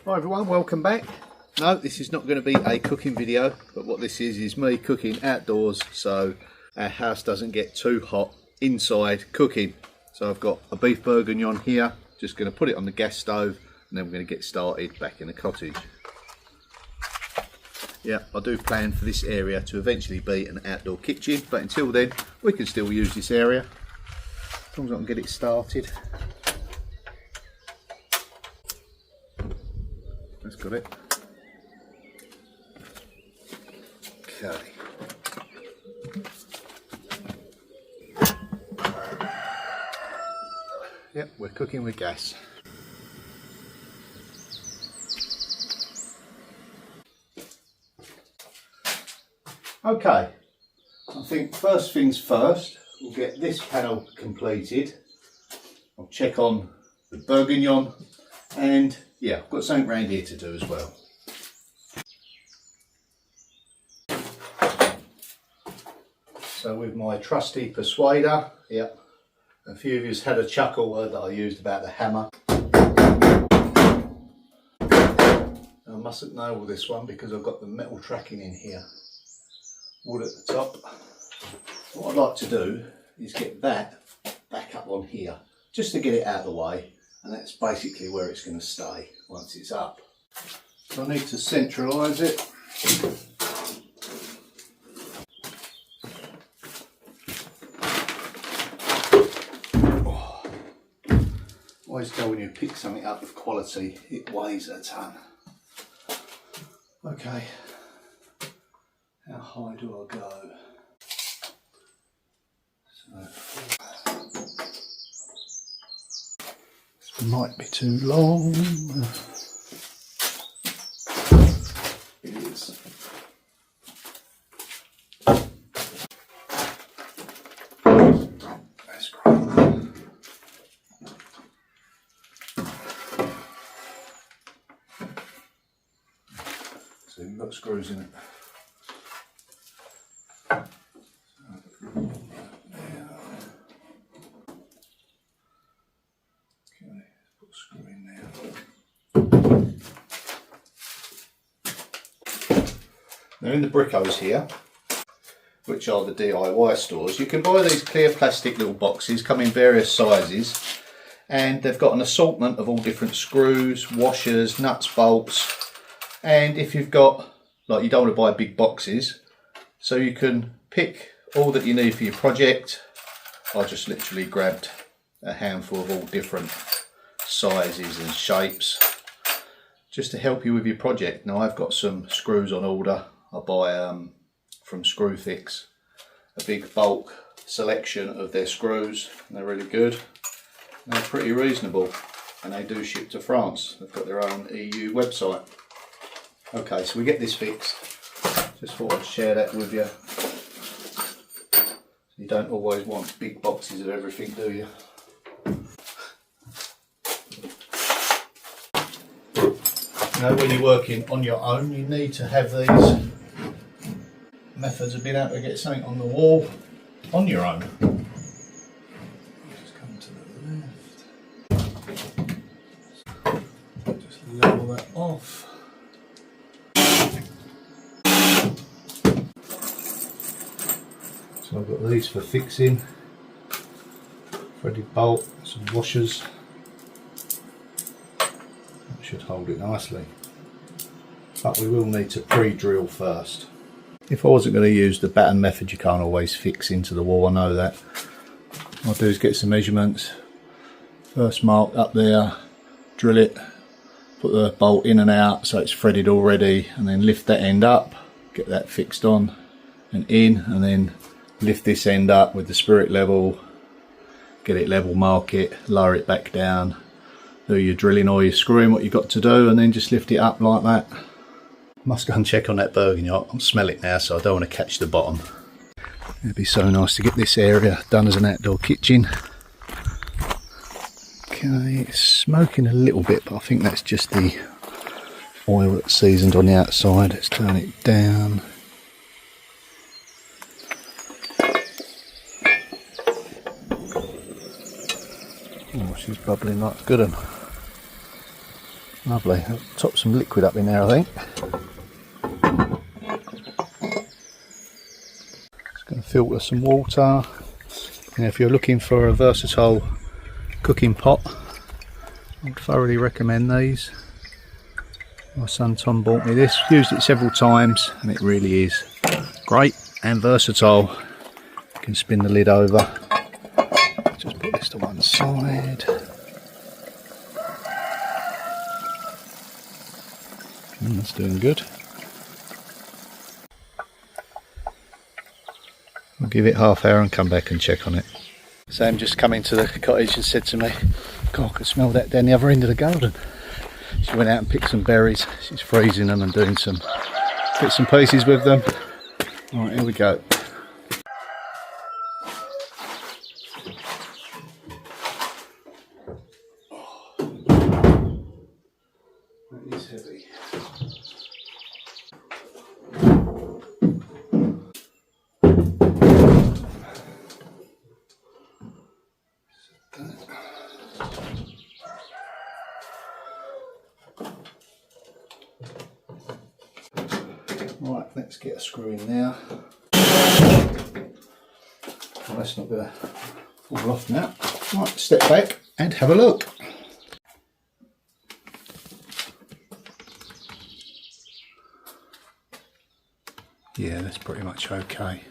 Hi everyone, welcome back. No, this is not going to be a cooking video, but what this is me cooking outdoors so our house doesn't get too hot inside cooking. So I've got a beef bourguignon here, just going to put it on the gas stove and then we're going to get started back in the cottage. Yeah, I do plan for this area to eventually be an outdoor kitchen, but until then we can still use this area as long as I can get it started. That's got it. Okay. Yep, we're cooking with gas. Okay, I think first things first, we'll get this panel completed. I'll check on the bourguignon and yeah, I've got something around here to do as well. So with my trusty persuader, yeah, a few of you had a chuckle that I used about the hammer. I mustn't nail this one because I've got the metal tracking in here. Wood at the top. What I'd like to do is get that back up on here, just to get it out of the way. And that's basically where it's going to stay once it's up. So I need to centralise it. Oh. Always tell when you pick something up of quality, it weighs a ton. Okay, how high do I go? Might be too long. It is. That's great. So you've got screws in it. Now in the Brickos here, which are the DIY stores, you can buy these clear plastic little boxes, come in various sizes, and they've got an assortment of all different screws, washers, nuts, bolts, and if you've got, like, you don't want to buy big boxes, so you can pick all that you need for your project. I just literally grabbed a handful of all different sizes and shapes just to help you with your project. Now I've got some screws on order. I buy from Screwfix a big bulk selection of their screws, and they're really good. And they're pretty reasonable, and they do ship to France. They've got their own EU website. Okay, so we get this fixed. Just thought I'd share that with you. You don't always want big boxes of everything, do you? You know, when you're working on your own, you need to have these methods of being able to get something on the wall on your own. Just come to the left. Just level that off. So I've got these for fixing. Threaded bolt, some washers. That should hold it nicely. But we will need to pre-drill first. If I wasn't going to use the batten method, you can't always fix into the wall, I know that. What I'll do is get some measurements. First mark up there, drill it, put the bolt in and out so it's threaded already, and then lift that end up, get that fixed on and in, and then lift this end up with the spirit level, get it level, mark it, lower it back down, do your drilling or your screwing, what you've got to do, and then just lift it up like that. Must go and check on that bourguignon. I'll smell it now, so I don't want to catch the bottom. It'd be so nice to get this area done as an outdoor kitchen. Okay, it's smoking a little bit, but I think that's just the oil that's seasoned on the outside. Let's turn it down. Oh, she's bubbling like a good one. Lovely. I'll top some liquid up in there, I think. Just going to filter some water. And if you're looking for a versatile cooking pot, I would thoroughly recommend these. My son Tom bought me this, used it several times, and it really is great and versatile. You can spin the lid over. Just put this to one side. That's doing good. I'll give it half hour and come back and check on it. Sam just come into the cottage and said to me, God, I could smell that down the other end of the garden. She went out and picked some berries. She's freezing them and doing some bits and pieces with them. Alright, here we go. That is heavy. Right, let's get a screw in there. Well, that's not going to fall off now. Right, step back and have a look. Yeah, that's pretty much okay.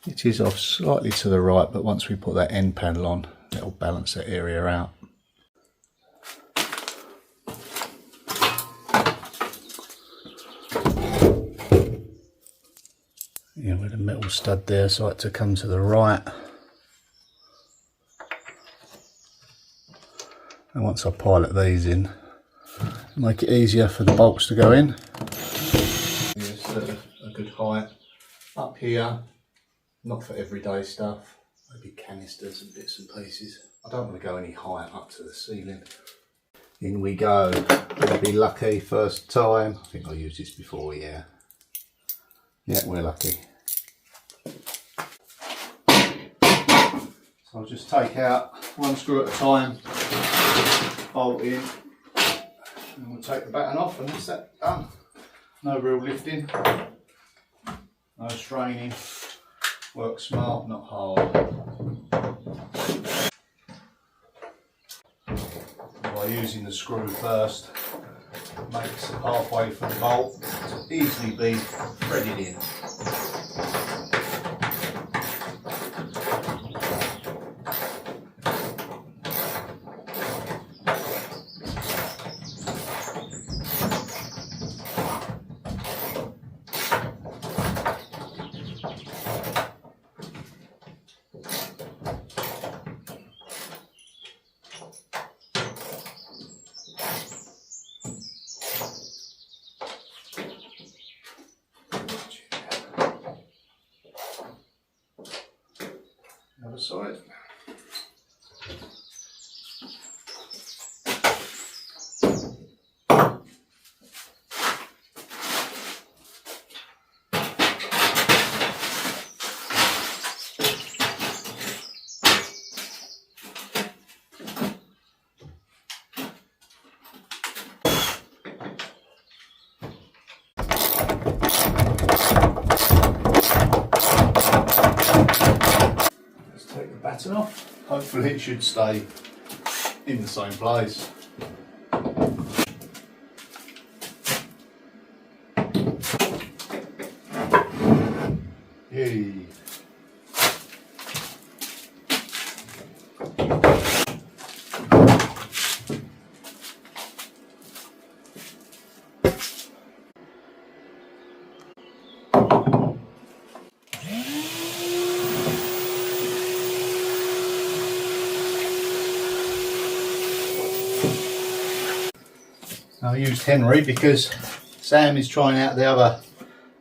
It is off slightly to the right, but once we put that end panel on, it'll balance that area out. Yeah, with a metal stud there, so I like to come to the right. And once I pilot these in, make it easier for the bolts to go in. Here's a good height. Up here, not for everyday stuff, maybe canisters and bits and pieces. I don't want to go any higher up to the ceiling. In we go. We'll be lucky first time. I think I used this before, yeah. Yeah, we're lucky. So I'll just take out one screw at a time, bolt in, and we'll take the batten off, and that's that done. No real lifting, no straining, work smart, not hard. By using the screw first, makes the pathway for the bolt to easily be threaded in. Other side. Batten off. Hopefully it should stay in the same place. Yay. I used Henry because Sam is trying out the other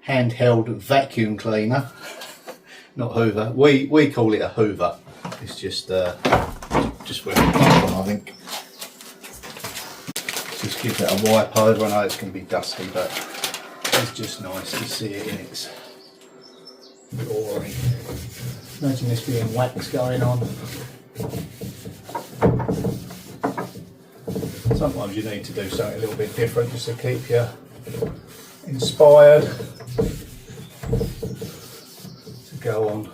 handheld vacuum cleaner, not Hoover. We call it a Hoover. It's just where it's on, I think. Just give it a wipe over. I know it's going to be dusty, but it's just nice to see it in its glory. Imagine this being wax going on. Sometimes you need to do something a little bit different just to keep you inspired to go on.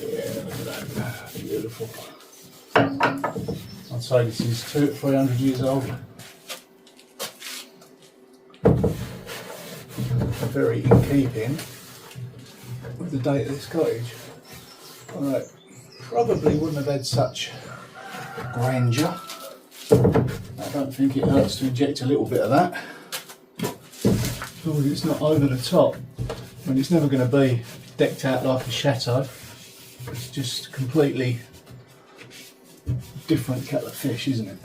Yeah, look at that, beautiful. I'd say this is 200 to 300 years old. Very in keeping with the date of this cottage. Alright, probably wouldn't have had such grandeur. I don't think it hurts to inject a little bit of that. As long as it's not over the top. I mean, it's never going to be decked out like a chateau. It's just completely different kettle of fish, isn't it?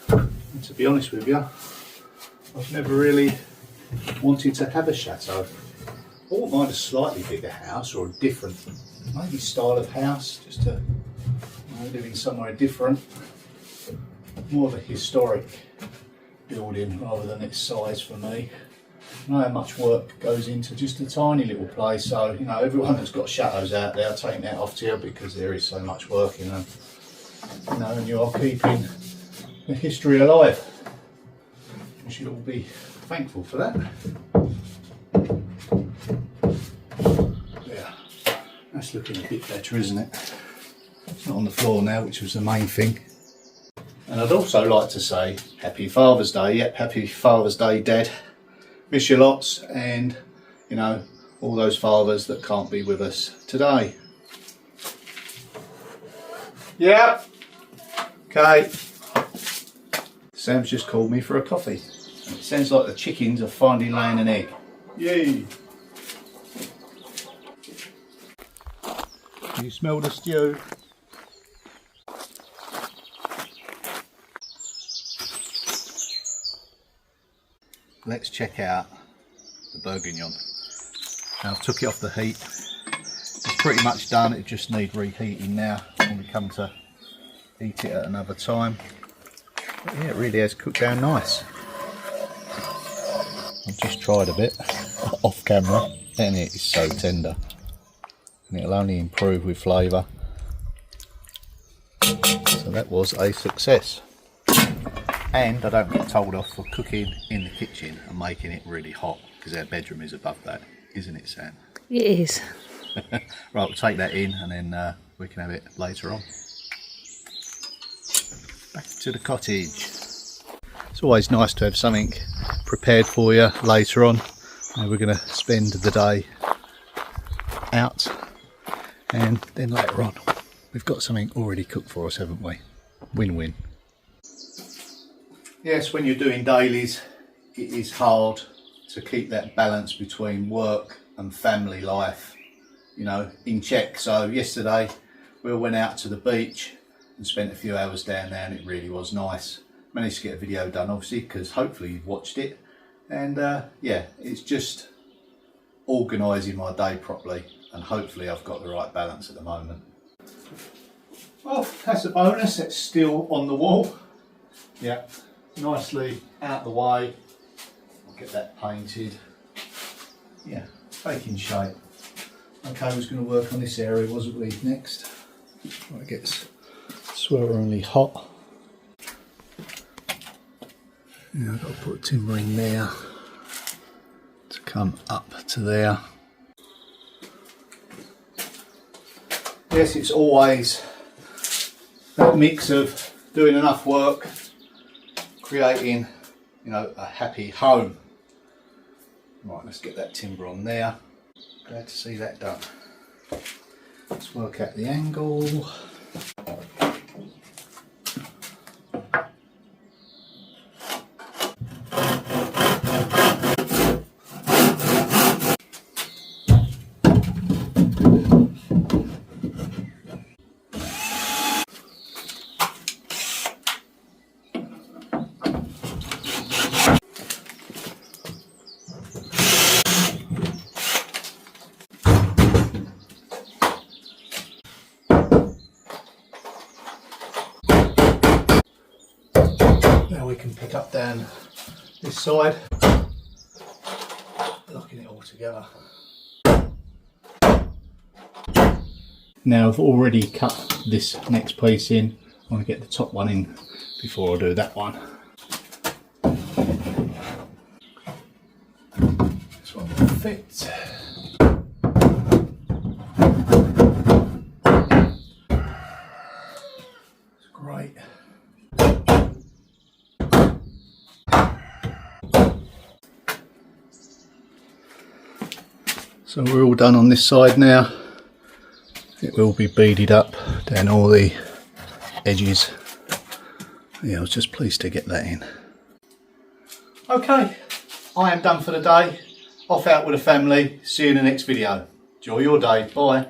And to be honest with you, I've never really wanted to have a chateau. I wouldn't mind a slightly bigger house or a different, maybe style of house, just to live in somewhere different. More of a historic building rather than its size for me. I know how much work goes into just a tiny little place, so you know, everyone that's got chateaus out there, taking that off to you because there is so much work in them. You know, and you are keeping the history alive. We should all be thankful for that. Yeah, that's looking a bit better, isn't it? It's not on the floor now, which was the main thing. And I'd also like to say Happy Father's Day. Yep, Happy Father's Day, Dad. Miss you lots, and you know, all those fathers that can't be with us today. Yeah. Okay. Sam's just called me for a coffee. And it sounds like the chickens are finally laying an egg. Yay! Can you smell the stew? Let's check out the bourguignon. Now I've took it off the heat. It's pretty much done. It just needs reheating now when we come to eat it at another time. But yeah, it really has cooked down nice. I've just tried a bit off camera and it is so tender. And it'll only improve with flavour. So that was a success. And I don't get told off for cooking in the kitchen and making it really hot because our bedroom is above that, isn't it, Sam? It is. Right, we'll take that in and then we can have it later on. Back to the cottage. It's always nice to have something prepared for you later on. We're going to spend the day out and then later on we've got something already cooked for us, haven't we? Win-win. Yes, when you're doing dailies, it is hard to keep that balance between work and family life, you know, in check. So yesterday we went out to the beach and spent a few hours down there and it really was nice. Managed to get a video done obviously because hopefully you've watched it. And yeah, it's just organising my day properly and hopefully I've got the right balance at the moment. Well, that's a bonus, that's still on the wall. Yeah. Nicely out the way. I'll get that painted. Yeah, taking shape. Okay, I was going to work on this area, wasn't we, next? Before it gets swirlingly hot. Yeah, I've got to put timber in there to come up to there. Yes, it's always that mix of doing enough work, creating, you know, a happy home. Right, let's get that timber on there. Glad to see that done. Let's work out the angle. Now we can pick up down this side, locking it all together. Now I've already cut this next piece in I want to get the top one in before I do that one. This one will fit. It's great. So we're all done on this side now. It will be beaded up down all the edges. Yeah, I was just pleased to get that in. Okay, I am done for the day. Off out with the family. See you in the next video. Enjoy your day. Bye.